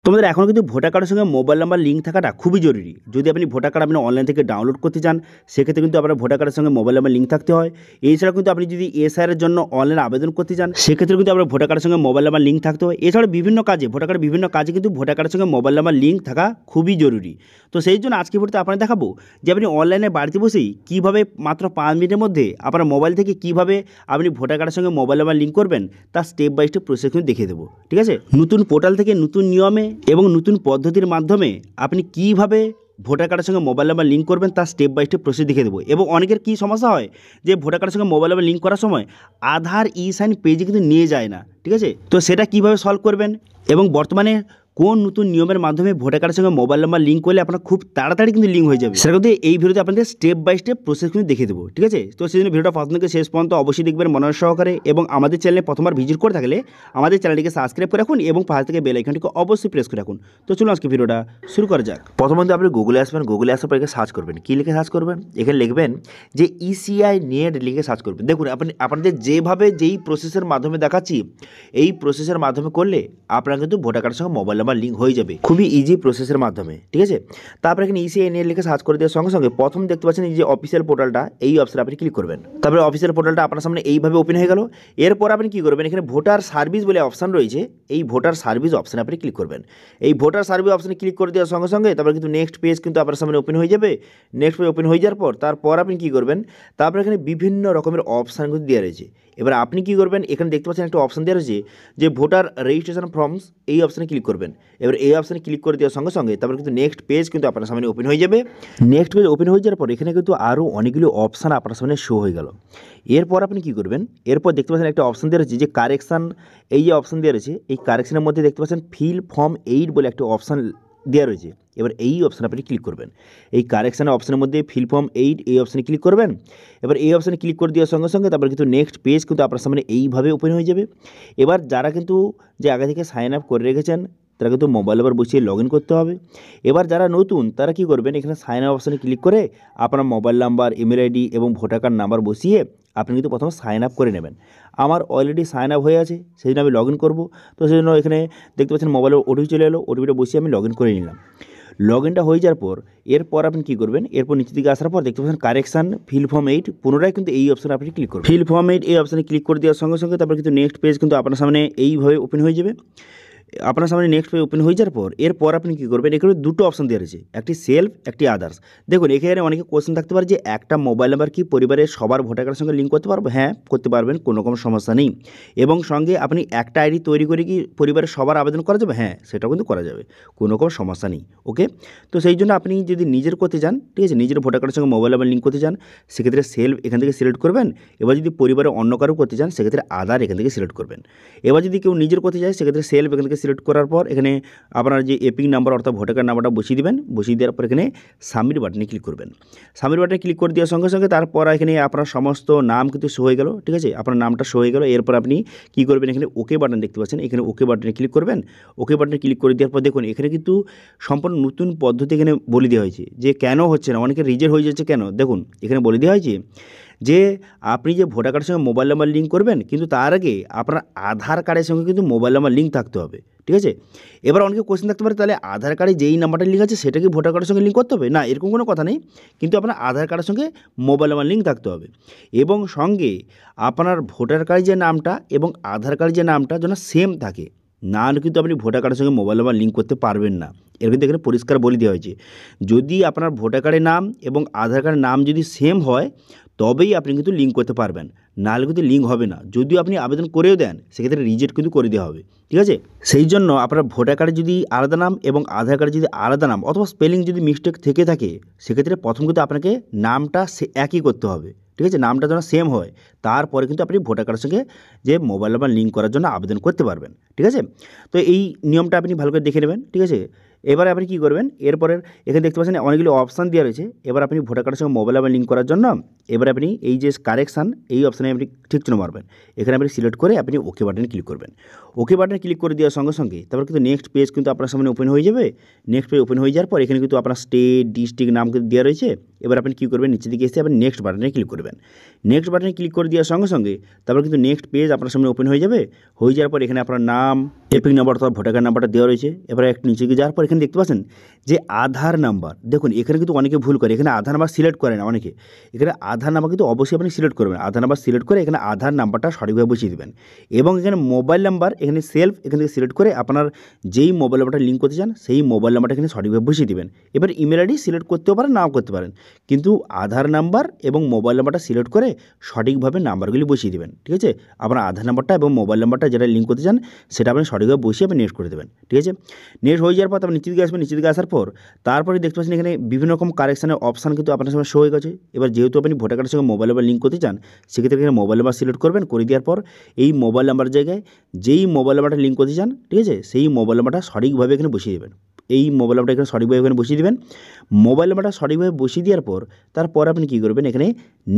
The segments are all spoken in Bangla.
তোমাদের এখন কিন্তু ভোটার কার্ডের সঙ্গে মোবাইল নাম্বার লিঙ্ক থাকাটা খুবই জরুরি। যদি আপনি ভোটার কার্ড আপনি অনলাইন থেকে ডাউনলোড করতে চান, সেক্ষেত্রে কিন্তু আপনার ভোটার কার্ডের সঙ্গে মোবাইল নাম্বার লিঙ্ক থাকতে হয়। এছাড়াও কিন্তু আপনি যদি এসআইআর এর জন্য অনলাইনে আবেদন করতে চান, সেক্ষেত্রে কিন্তু আপনার ভোটার কার্ডের সঙ্গে মোবাইল নাম্বার লিঙ্ক থাকতে হয়। এছাড়া বিভিন্ন কাজে ভোটার কার্ডের বিভিন্ন কাজে কিন্তু ভোটার কার্ডের সঙ্গে মোবাইল নাম্বার লিঙ্ক থাকা খুবই জরুরি। তো সেই জন্য আজকে ভিডিওতে আপনাদের দেখাবো যে আপনি অনলাইনে বাড়িতে বসেই কীভাবে মাত্র 5 মিনিটের মধ্যে আপনার মোবাইল থেকে কীভাবে আপনি ভোটার কার্ডের সঙ্গে মোবাইল নাম্বার লিঙ্ক করবেন, তার স্টেপ বাই স্টেপ প্রসেস কিন্তু দেখিয়ে দেবো। ঠিক আছে, নতুন পোর্টাল থেকে নতুন নিয়মে এবং নতুন পদ্ধতির মাধ্যমে আপনি কীভাবে ভোটার কার্ডের সঙ্গে মোবাইল নাম্বার লিঙ্ক করবেন তার স্টেপ বাই স্টেপ প্রসেস দেখিয়ে দেবো। এবং অনেকের কী সমস্যা হয় যে ভোটার কার্ডের সঙ্গে মোবাইল নাম্বার লিঙ্ক করার সময় আধার ই সাইন পেজে কিন্তু নিয়ে যায় না। ঠিক আছে, তো সেটা কীভাবে সলভ করবেন এবং বর্তমানে কোন নতুন নিয়মের মাধ্যমে ভোটার কার্ডের সঙ্গে মোবাইল নাম্বার লিঙ্ক করলে আপনার খুব তাড়াতাড়ি কিন্তু লিঙ্ক হয়ে যাবে, সেটা কিন্তু এই ভিডিওতে আপনাদের স্টেপ বাই স্টেপ প্রসেস কিন্তু দেখিয়ে দেবো। ঠিক আছে, তো সেই জন্য ভিডিওটা প্রথম থেকে শেষ পর্যন্ত অবশ্যই দেখবেন মনোযোগ সহকারে। এবং আমাদের চ্যানেলে প্রথমবার ভিজিট করে থাকলে আমাদের চ্যানেলটিকে সাবস্ক্রাইব করে রাখুন এবং পাশে থেকে বেল আইকনটিকে অবশ্যই প্রেস করে রাখুন। তো চলুন আজকে ভিডিওটা শুরু করা যাক। প্রথমত আপনি গুগলে আসবেন, গুগলে আসার পর সার্চ করবেন। কী লিখে সার্চ করবেন? এখানে লিখবেন যে ইসিআই নেট লিখে সার্চ করবেন। দেখুন আপনাদের যেভাবে যেই প্রসেসের মাধ্যমে দেখাচ্ছি, এই প্রসেসের মাধ্যমে করলে আপনার কিন্তু ভোটার কার্ডের সঙ্গে মোবাইল নাম্বার লিঙ্ক হয়ে যাবে খুবই ইজি প্রসেসের মাধ্যমে। ঠিক আছে, তারপরে এখানে ইসিআই নেট লিখে সার্চ করে দেওয়ার সঙ্গে সঙ্গে প্রথম দেখতে পাচ্ছেন এই যে অফিসিয়াল পোর্টালটা, এই অপশনে আপনি ক্লিক করবেন। তারপরে অফিসিয়াল পোর্টালটা আপনার সামনে এইভাবে ওপেন হয়ে গেল। এরপর আপনি কী করবেন, এখানে ভোটার সার্ভিস বলে অপশান রয়েছে, এই ভোটার সার্ভিস অপশানে আপনি ক্লিক করবেন। এই ভোটার সার্ভিস অপশানে ক্লিক করে দেওয়ার সঙ্গে সঙ্গে তারপরে কিন্তু নেক্সট পেজ কিন্তু আপনার সামনে ওপেন হয়ে যাবে। নেক্সট পেজ ওপেন হয়ে যাওয়ার পর তারপর আপনি কী করবেন, তারপরে এখানে বিভিন্ন রকমের অপশান কিন্তু দেওয়া রয়েছে। এবার আপনি কী করবেন, এখানে দেখতে পাচ্ছেন একটা অপশান দেওয়া রয়েছে যে ভোটার রেজিস্ট্রেশন ফর্মস, এই অপশানে ক্লিক করবেন। এবার এই অপশানে ক্লিক করে দেওয়ার সঙ্গে সঙ্গে তারপরে কিন্তু নেক্সট পেজ কিন্তু আপনার সামনে ওপেন হয়ে যাবে। নেক্সট পেজ ওপেন হয়ে যাওয়ার পর এখানে কিন্তু আরও অনেকগুলো অপশান আপনার সামনে শো হয়ে গেল। এরপর আপনি কী করবেন, এরপর দেখতে পাচ্ছেন একটা অপশান দেওয়া রয়েছে যে কারেকশান, এই যে অপশান দেওয়া রয়েছে এই কারেকশানের মধ্যে দেখতে পাচ্ছেন ফিল ফর্ম 8 বলে একটা অপশান দেওয়া রয়েছে। এবার এই অপশানে আপনি ক্লিক করবেন। এই কারেকশানের অপশানের মধ্যে ফিল ফর্ম 8 এই অপশানে ক্লিক করবেন। এবার এই অপশানে ক্লিক করে দেওয়ার সঙ্গে সঙ্গে তারপর কিন্তু নেক্সট পেজ কিন্তু আপনার সামনে এইভাবে ওপেন হয়ে যাবে। এবার যারা কিন্তু যে আগে থেকে সাইন আপ করে রেখেছেন তারা কিন্তু মোবাইল নাম্বার বসিয়ে লগ ইন করতে হবে। এবার যারা নতুন তারা কী করবেন, এখানে সাইন আপ অপশানে ক্লিক করে আপনার মোবাইল নাম্বার, ইমেল আইডি এবং ভোটার কার্ড নাম্বার বসিয়ে আপনি কিন্তু প্রথমে সাইন আপ করে নেবেন। আমার অলরেডি সাইন আপ হয়ে আছে, সেই জন্য আমি লগ ইন করবো। তো সেই জন্য এখানে দেখতে পাচ্ছেন মোবাইলে ওটিপি চলে এলো, ওটিপিটা বসিয়ে আমি লগ ইন করে নিলাম। লগ ইনটা হয়ে যাওয়ার পর এরপর আপনি কী করবেন, এরপর নিচের দিকে আসার পর দেখতে পাচ্ছেন কারেকশান ফিল ফর্ম 8, পুনরায় কিন্তু এই অপশানে আপনি ক্লিক করবেন। ফিল ফর্ম 8 এই অপশানে ক্লিক করে দেওয়ার সঙ্গে সঙ্গে তারপর কিন্তু নেক্সট পেজ কিন্তু আপনার সামনে এইভাবে ওপেন হয়ে যাবে। আপনার সামনে নেক্সট পেজ ওপেন হয়ে যাওয়ার পর এরপর আপনি কী করবেন, এখানে দুটো অপশান দেওয়া রয়েছে, একটি সেলফ, একটি আদার্স। দেখুন এখানে অনেকে কোশ্চেন থাকতে পারে যে একটা মোবাইল নাম্বার কি পরিবারের সবার ভোটার কার্ডের সঙ্গে লিঙ্ক করতে পারবো? হ্যাঁ, করতে পারবেন, কোনো রকম সমস্যা নেই। এবং সঙ্গে আপনি একটা আইডি তৈরি করে কি পরিবারের সবার আবেদন করা যাবে? হ্যাঁ, সেটাও কিন্তু করা যাবে, কোনো রকম সমস্যা নেই। ওকে, তো সেই জন্য আপনি যদি নিজের করতে চান, ঠিক আছে, নিজের ভোটার কার্ডের সঙ্গে মোবাইল নাম্বার লিঙ্ক করতে চান, সেক্ষেত্রে সেলফ এখান থেকে সিলেক্ট করবেন। এবার যদি পরিবারের অন্য কারো করতে চান সেক্ষেত্রে আদার এখান থেকে সিলেক্ট করবেন। এবার যদি কেউ নিজের করতে চায় সেক্ষেত্রে সেলফ এখান থেকে সিলেক্ট করার পর এখানে আপনার যে এপিক নাম্বার অর্থাৎ ভোটার কার্ড নাম্বারটা বসিয়ে দেবেন। বসিয়ে দেওয়ার পর এখানে সাবমিট বাটনে ক্লিক করবেন। সাবমিট বাটনে ক্লিক করে দেওয়ার সঙ্গে সঙ্গে তারপর এখানে আপনার সমস্ত নাম কিন্তু শো হয়ে গেল। ঠিক আছে, আপনার নামটা শো হয়ে গেল। এরপর আপনি কী করবেন, এখানে ওকে বাটন দেখতে পাচ্ছেন, এখানে ওকে বাটনে ক্লিক করবেন। ওকে বাটনে ক্লিক করে দেওয়ার পর দেখুন এখানে কিন্তু সম্পূর্ণ নতুন পদ্ধতি এখানে বলে দেওয়া হয়েছে যে কেন হচ্ছে না, অনেকে রিজেক্ট হয়ে যাচ্ছে কেন। দেখুন এখানে বলে দেওয়া হয়েছে যে আপনি যে ভোটার কার্ডের সঙ্গে মোবাইল নাম্বার লিঙ্ক করবেন, কিন্তু তার আগে আপনার আধার কার্ডের সঙ্গে কিন্তু মোবাইল নাম্বার লিঙ্ক থাকতে হবে। ঠিক আছে, এবার অনেকে কোশ্চেন থাকতে পারে তাহলে আধার কার্ডে যেই নাম্বারটা লিঙ্ক আছে সেটা কি ভোটার কার্ডের সঙ্গে লিঙ্ক করতে হবে? না, এরকম কোনো কথা নেই, কিন্তু আপনার আধার কার্ডের সঙ্গে মোবাইল নাম্বার লিঙ্ক থাকতে হবে। এবং সঙ্গে আপনার ভোটার কার্ডের যে নামটা এবং আধার কার্ডের যে নামটা যেন সেম থাকে, না হলে কিন্তু আপনি ভোটার কার্ডের সঙ্গে মোবাইল নাম্বার লিঙ্ক করতে পারবেন না। এর কিন্তু এখানে পরিষ্কার বলে দেওয়া হয়েছে যদি আপনার ভোটার কার্ডের নাম এবং আধার কার্ডের নাম যদি সেম হয় তবেই আপনি কিন্তু লিঙ্ক করতে পারবেন, নাহলে কিন্তু লিঙ্ক হবে না। যদিও আপনি আবেদন করেও দেন সেক্ষেত্রে রিজেক্ট কিন্তু করে দেওয়া হবে। ঠিক আছে, সেই জন্য আপনার ভোটার কার্ডে যদি আলাদা নাম এবং আধার কার্ডে যদি আলাদা নাম অথবা স্পেলিং যদি মিস্টেক থেকে থাকে সেক্ষেত্রে প্রথম কিন্তু আপনাকে নামটা একই করতে হবে। ঠিক আছে, নামটা যেন সেম হয়, তারপরে কিন্তু আপনি ভোটার কার্ডের সঙ্গে যে মোবাইল নাম্বার লিঙ্ক করার জন্য আবেদন করতে পারবেন। ঠিক আছে, তো এই নিয়মটা আপনি ভালো করে দেখে নেবেন। ঠিক আছে, এবারে আপনি কী করবেন, এরপরের এখানে দেখতে পাচ্ছেন অনেকগুলো অপশান দেওয়া রয়েছে। এবার আপনি ভোটার কার্ডের সঙ্গে মোবাইল নাম্বার লিঙ্ক করার জন্য এবার আপনি এই যে কারেকশান এই অপশানে আপনি ঠিক চিহ্ন মারবেন। এখানে আপনি সিলেক্ট করে আপনি ওকে বাটনে ক্লিক করবেন। ওকে বাটনে ক্লিক করে দেওয়ার সঙ্গে সঙ্গে তারপর কিন্তু নেক্সট পেজ কিন্তু আপনার সামনে ওপেন হয়ে যাবে। নেক্সট পেজ ওপেন হয়ে যাওয়ার পর এখানে কিন্তু আপনার স্টেট, ডিস্ট্রিক্ট নাম কিন্তু দেওয়া রয়েছে। এবার আপনি কী করবেন, নিচের দিকে এসে আপনি নেক্সট বাটনে ক্লিক করবেন। নেক্সট বাটনে ক্লিক করে দেওয়ার সঙ্গে সঙ্গে তারপর কিন্তু নেক্সট পেজ আপনার সামনে ওপেন হয়ে যাবে। হয়ে যাওয়ার পর এখানে আপনার নাম এপিক নাম্বার অথবা ভোটার কার্ড নাম্বারটা দেওয়া রয়েছে। এবার একটু নিচে গিয়ে যাওয়ার পর এখানে দেখতে পাচ্ছেন যে আধার নাম্বার। দেখুন এখানে কিন্তু অনেকে ভুল করে, এখানে আধার নাম্বার সিলেক্ট করে না অনেকে। এখানে আধার নাম্বার কিন্তু অবশ্যই আপনি সিলেক্ট করবেন। আধার নাম্বার সিলেক্ট করে এখানে আধার নাম্বারটা সঠিকভাবে বসিয়ে দেবেন এবং এখানে মোবাইল নাম্বার এখানে সেলফ এখান থেকে সিলেক্ট করে আপনার যেই মোবাইল নাম্বারটা লিঙ্ক করতে চান সেই মোবাইল নাম্বারটা এখানে সঠিকভাবে বসিয়ে দেবেন। এবার ইমেল আইডি সিলেক্ট করতেও পারেন, নাও করতে পারেন, কিন্তু আধার নাম্বার এবং মোবাইল নাম্বারটা সিলেক্ট করে সঠিকভাবে নাম্বারগুলি বসিয়ে দেবেন। ঠিক আছে, আপনার আধার নাম্বারটা এবং মোবাইল নাম্বারটা যেটা লিঙ্ক করতে চান সেটা আপনি সঠিকভাবে বসিয়ে আপনি নেক্সট করে দেবেন। ঠিক আছে, নেক্সট হয়ে যাওয়ার পর আপনি নিচের দিকে আসবেন। নিচের দিকে আসার পর তারপরে দেখতে পাচ্ছেন এখানে বিভিন্ন রকম কারেকশানের অপশান কিন্তু আপনার সামনে শো হয়ে গেছে। এবার যেহেতু আপনি ভোটার কার্ডের সঙ্গে মোবাইল নাম্বার লিঙ্ক করতে চান সেক্ষেত্রে এখানে মোবাইল নাম্বার সিলেক্ট করবেন। করে দেওয়ার পর এই মোবাইল নাম্বার জায়গায় যেই মোবাইল নাম্বারটা লিঙ্ক করতে চান, ঠিক আছে, সেই মোবাইল নাম্বারটা সঠিকভাবে এখানে বসিয়ে দেবেন। এই মোবাইল নাম্বারটা এখানে সঠিকভাবে এখানে বসিয়ে দেবেন। মোবাইল নাম্বারটা সঠিকভাবে বসিয়ে দেওয়ার পর তারপর আপনি কী করবেন, এখানে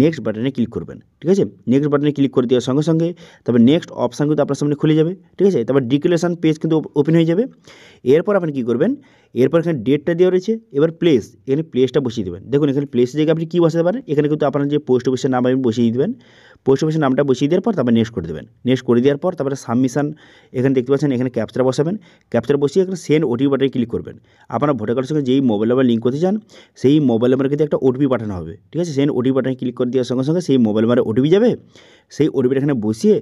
নেক্সট বাটনে ক্লিক করবেন। ঠিক আছে, নেক্সট বাটনে ক্লিক করে দেওয়ার সঙ্গে সঙ্গে তারপর নেক্সট অপশান কিন্তু আপনার সামনে খুলে যাবে। ঠিক আছে, তারপর ডিক্লারেশন পেজ কিন্তু ওপেন হয়ে যাবে। এরপর আপনি কী করবেন, এরপর এখানে ডেটটা দেওয়া রয়েছে। এবার প্লেস, এখানে প্লেসটা বসিয়ে দেবেন। দেখুন এখানে প্লেসের জায়গায় আপনি কী বসাতে পারেন, এখানে কিন্তু আপনার যে পোস্ট অফিসের নাম আপনি বসিয়ে দেবেন। পোস্ট অফিসের নামটা বসিয়ে দেওয়ার পর তারপর নেক্সট করে দেবেন। নেক্সট করে দেওয়ার পর তারপরে সাবমিশন এখানে দেখতে পাচ্ছেন, এখানে ক্যাপচার বসাবেন। ক্যাপচার বসিয়ে এখানে সেন্ড ওটিপি বাটনে ক্লিক করবেন। আপনার ভোটার কার্ডের সঙ্গে যেই মোবাইল নাম্বার লিঙ্ক করতে চান সেই মোবাইল নাম্বারে কিন্তু একটা ওটিপি পাঠানো হবে। ঠিক আছে, সেন্ড ওটিপি বাটনে ক্লিক করে দেওয়ার সঙ্গে সঙ্গে সেই মোবাইল নাম্বারে ওটিপি যাবে। সেই ওটিপিটা এখানে বসিয়ে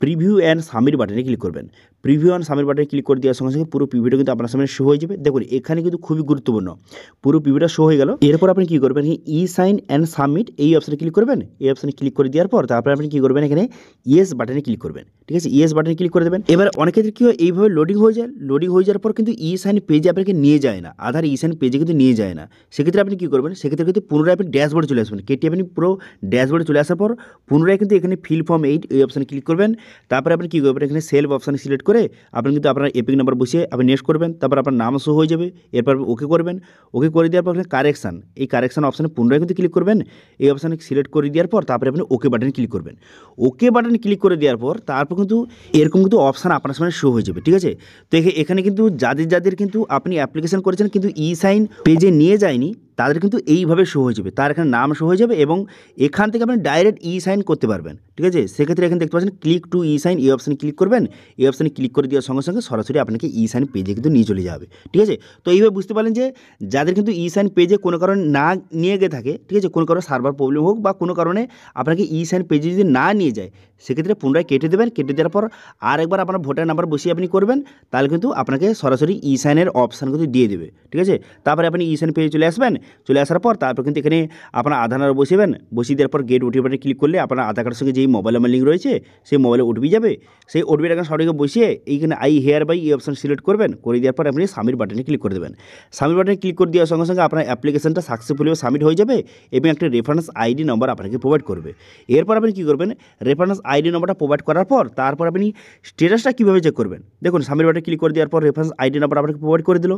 প্রিভিউ অ্যান্ড সাবমিট বাটনে ক্লিক করবেন। প্রিভিউ অ্যান্ড সাবমিট বাটনে ক্লিক করে দেওয়ার সঙ্গে সঙ্গে পুরো প্রিভিউটা কিন্তু আপনার সামনে শো হয়ে যাবে। দেখুন এখানে কিন্তু খুবই গুরুত্বপূর্ণ, পুরো প্রিভিউটা শো হয়ে গেল। এরপর আপনি কী করবেন, ই সাইন অ্যান্ড সাবমিট এই অপশানে ক্লিক করবেন। এই অপশানে ক্লিক করে দেওয়ার পর তারপরে আপনি কী করবেন, এখানে ইয়েস বাটনে ক্লিক করবেন। ঠিক আছে, ইয়েস বাটনে ক্লিক করে দেবেন। এবার অনেক ক্ষেত্রে কী হয়, এইভাবে লোডিং হয়ে যায়। লোডিং হয়ে যাওয়ার পর কিন্তু ই সাইন পেজে আপনাকে নিয়ে যায় না, আধার ই সাইন পেজে কিন্তু নিয়ে যায় না। সেক্ষেত্রে আপনি কী করবেন, সেক্ষেত্রে কিন্তু পুনরায় আপনি ড্যাশবোর্ডে চলে আসবেন। কেটে আপনি পুরো ড্যাশবোর্ডে চলে আসার পর পুনরায় কিন্তু এখানে ফিল ফর্ম 8 এই অপশানে ক্লিক করবেন। তারপরে আপনি কী করবেন, এখানে সেলফ অপশানে সিলেক্ট করে আপনি কিন্তু আপনার এপিক নাম্বার বসিয়ে আপনি নেক্সট করবেন। তারপর আপনার নাম শো হয়ে যাবে। এরপর ওকে করবেন। ওকে করে দেওয়ার পর কারেকশান, এই কারেকশান অপশানে পুনরায় কিন্তু ক্লিক করবেন। এই অপশানে সিলেক্ট করে দেওয়ার পর তারপরে আপনি ওকে বাটনে ক্লিক করবেন। ওকে বাটনে ক্লিক করে দেওয়ার পর তারপর কিন্তু এরকম কিন্তু অপশান আপনার সামনে শো হয়ে যাবে। ঠিক আছে, তো এখানে কিন্তু যাদের কিন্তু আপনি অ্যাপ্লিকেশন করেছেন কিন্তু ই সাইন পেজে নিয়ে যায়নি তাদের কিন্তু এইভাবে শো হয়ে যাবে, তার এখানে নাম শো হয়ে যাবে এবং এখান থেকে আপনি ডাইরেক্ট ই সাইন করতে পারবেন। ঠিক আছে, সেক্ষেত্রে এখানে দেখতে পাচ্ছেন ক্লিক টু ই সাইন, এই অপশানে ক্লিক করবেন। এই অপশানে ক্লিক করে দেওয়ার সঙ্গে সঙ্গে সরাসরি আপনাকে ই সাইন পেজে কিন্তু নিয়ে চলে যাবে। ঠিক আছে, তো এইভাবে বুঝতে পারলেন যে যাদের কিন্তু ই সাইন পেজে কোনো কারণে না নিয়ে গিয়ে থাকে, ঠিক আছে, কোনো কারণে সার্ভার প্রবলেম হোক বা কোনো কারণে আপনাকে ই সাইন পেজে যদি না নিয়ে যায় সেক্ষেত্রে পুনরায় কেটে দেবেন। কেটে দেওয়ার পর আরেকবার আপনার ভোটার নাম্বার বসিয়ে আপনি করবেন, তাহলে কিন্তু আপনাকে সরাসরি ই সাইনের অপশান কিন্তু দিয়ে দেবে। ঠিক আছে, তারপরে আপনি ই সাইন পেজে চলে আসবেন। চলে আসার পর তারপর কিন্তু এখানে আপনার আধার নাম্বার বসিয়েবেন। বসিয়ে দেওয়ার পর গেট ওটিপি বাটনে ক্লিক করলে আপনার আধার কার্ডের সঙ্গে যেই মোবাইল নাম্বার লিঙ্ক রয়েছে সেই মোবাইলে ওটিপি যাবে। সেই ওটিপিটা এখানে সঠিক বসিয়ে এইখানে আই হেয়ার বাই এই অপশান সিলেক্ট করবেন। করে দেওয়ার পর আপনি সাবমিট বাটনে ক্লিক করে দেবেন। সাবমিট বাটনে ক্লিক করে দেওয়ার সঙ্গে সঙ্গে আপনার অ্যাপ্লিকেশনটা সাকসেসফুলি সাবমিট হয়ে যাবে এবং একটা রেফারেন্স আইডি নম্বর আপনাকে প্রোভাইড করবে। এরপর আপনি কী করবেন, রেফারেন্স আইডি নম্বরটা প্রোভাইড করার পর তারপর আপনি স্ট্যাটাসটা কীভাবে চেক করবেন। দেখুন সাবমিট বাটনে ক্লিক করে দেওয়ার পর রেফারেন্স আইডি নম্বর আপনাকে প্রোভাইড করে দিল।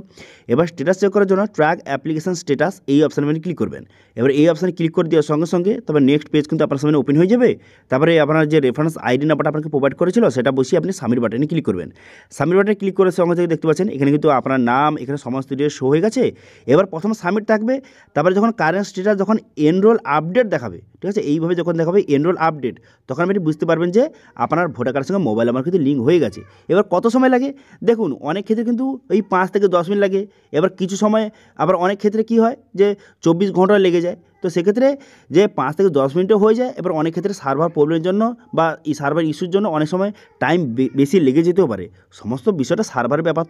এবার স্ট্যাটাস চেক করার জন্য ট্র্যাক অ্যাপ্লিকেশন স্ট্যাটাস এই অপশানে আপনি ক্লিক করবেন। এবার এই অপশানে ক্লিক করে দেওয়ার সঙ্গে সঙ্গে তারপর নেক্সট পেজ কিন্তু আপনার সামনে ওপেন হয়ে যাবে। তারপরে আপনার যে রেফারেন্স আইডি নাম্বারটা আপনাকে প্রোভাইড করেছিল সেটা বসিয়ে আপনি সাবমিট বাটনে ক্লিক করবেন। সাবমিট বাটনে ক্লিক করার সঙ্গে সঙ্গে দেখতে পাচ্ছেন এখানে কিন্তু আপনার নাম এখানে সমস্ত ডিটেলস শো হয়ে গেছে। এবার প্রথম সাবমিট থাকবে, তারপরে যখন কারেন্ট স্ট্যাটাস যখন এনরোল আপডেট দেখাবে, ঠিক আছে, এইভাবে যখন দেখাবে এনরোল আপডেট তখন আপনি বুঝতে পারবেন যে আপনার ভোটার কার্ডের সঙ্গে মোবাইল নাম্বার কিন্তু লিঙ্ক হয়ে গেছে। এবার কত সময় লাগে দেখুন, অনেক ক্ষেত্রে কিন্তু এই 5 থেকে 10 মিনিট লাগে। এবার কিছু সময় আবার অনেক ক্ষেত্রে কী হয় যে 24 ঘন্টা লেগে যায়। তো সেক্ষেত্রে যে 5 থেকে 10 মিনিটও হয়ে যায়। এবার অনেক ক্ষেত্রে সার্ভার প্রবলেমের জন্য বা এই সার্ভার ইস্যুর জন্য অনেক সময় টাইম বেশি লেগে যেতেও পারে। সমস্ত বিষয়টা সার্ভারের ব্যাপার।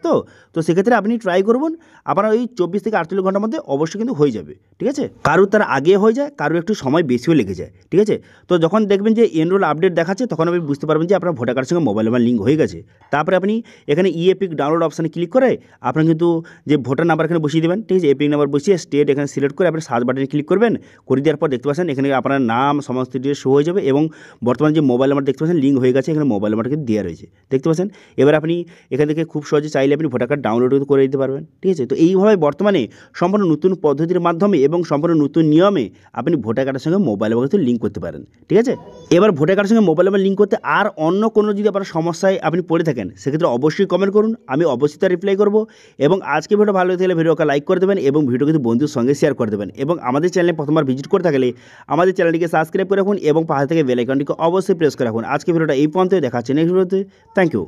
তো সেক্ষেত্রে আপনি ট্রাই করবেন আপনার ওই 24 থেকে 48 ঘন্টার মধ্যে অবশ্যই কিন্তু হয়ে যাবে। ঠিক আছে, কারোর তার আগে হয়ে যায়, কারোর একটু সময় বেশিও লেগে যায়। ঠিক আছে, তো যখন দেখবেন যে এনরোল আপডেট দেখাচ্ছে তখন আপনি বুঝতে পারবেন যে আপনার ভোটার কার্ডের সঙ্গে মোবাইল নাম্বার লিঙ্ক হয়ে গেছে। তারপরে আপনি এখানে এপিক ডাউনলোড অপশানে ক্লিক করে আপনার কিন্তু যে ভোটার নাম্বার এখানে বসিয়ে দেবেন। ঠিক আছে, এপিক নাম্বার বসিয়ে স্টেট এখানে সিলেক্ট করে আপনি সার্চ বাটনে ক্লিক করবেন। করে দেওয়ার পর দেখতে পাচ্ছেন এখানে আপনার নাম সমস্ত ডিটেলস শো হয়ে যাবে এবং বর্তমানে যে মোবাইল নাম্বার দেখতে পাচ্ছেন লিঙ্ক হয়ে গেছে, এখানে মোবাইল নাম্বারকে দেওয়া রয়েছে দেখতে পাচ্ছেন। এবার আপনি এখান থেকে খুব সহজে চাইলে আপনি ভোটার কার্ড ডাউনলোড করে দিতে পারবেন। ঠিক আছে, তো এইভাবে বর্তমানে সম্পূর্ণ নতুন পদ্ধতির মাধ্যমে এবং সম্পূর্ণ নতুন নিয়মে আপনি ভোটার কার্ডের সঙ্গে মোবাইল নাম্বার লিঙ্ক করতে পারেন। ঠিক আছে, এবার ভোটার কার্ডের সঙ্গে মোবাইল নাম্বার লিঙ্ক করতে আর অন্য কোনো যদি আপনার সমস্যায় আপনি পড়ে থাকেন সেক্ষেত্রে অবশ্যই কমেন্ট করুন, আমি অবশ্যই তার রিপ্লাই করব। এবং আজকে ভিডিও ভালো লাগলে ভিডিওকে লাইক করে দেবেন এবং ভিডিও কিন্তু বন্ধুর সঙ্গে শেয়ার করে দেবেন। এবং আমাদের চ্যানেলে প্রথমবার ভিজিট করে থাকলে আমাদের চ্যানেলটিকে সাবস্ক্রাইব করে রাখুন এবং পাশে থেকে বেল আইকনটিকে অবশ্যই প্রেস করে রাখুন। আজকে ভিডিওটা এই পর্যন্তই, দেখা হচ্ছে নেক্সট ভিডিওতে। Thank you.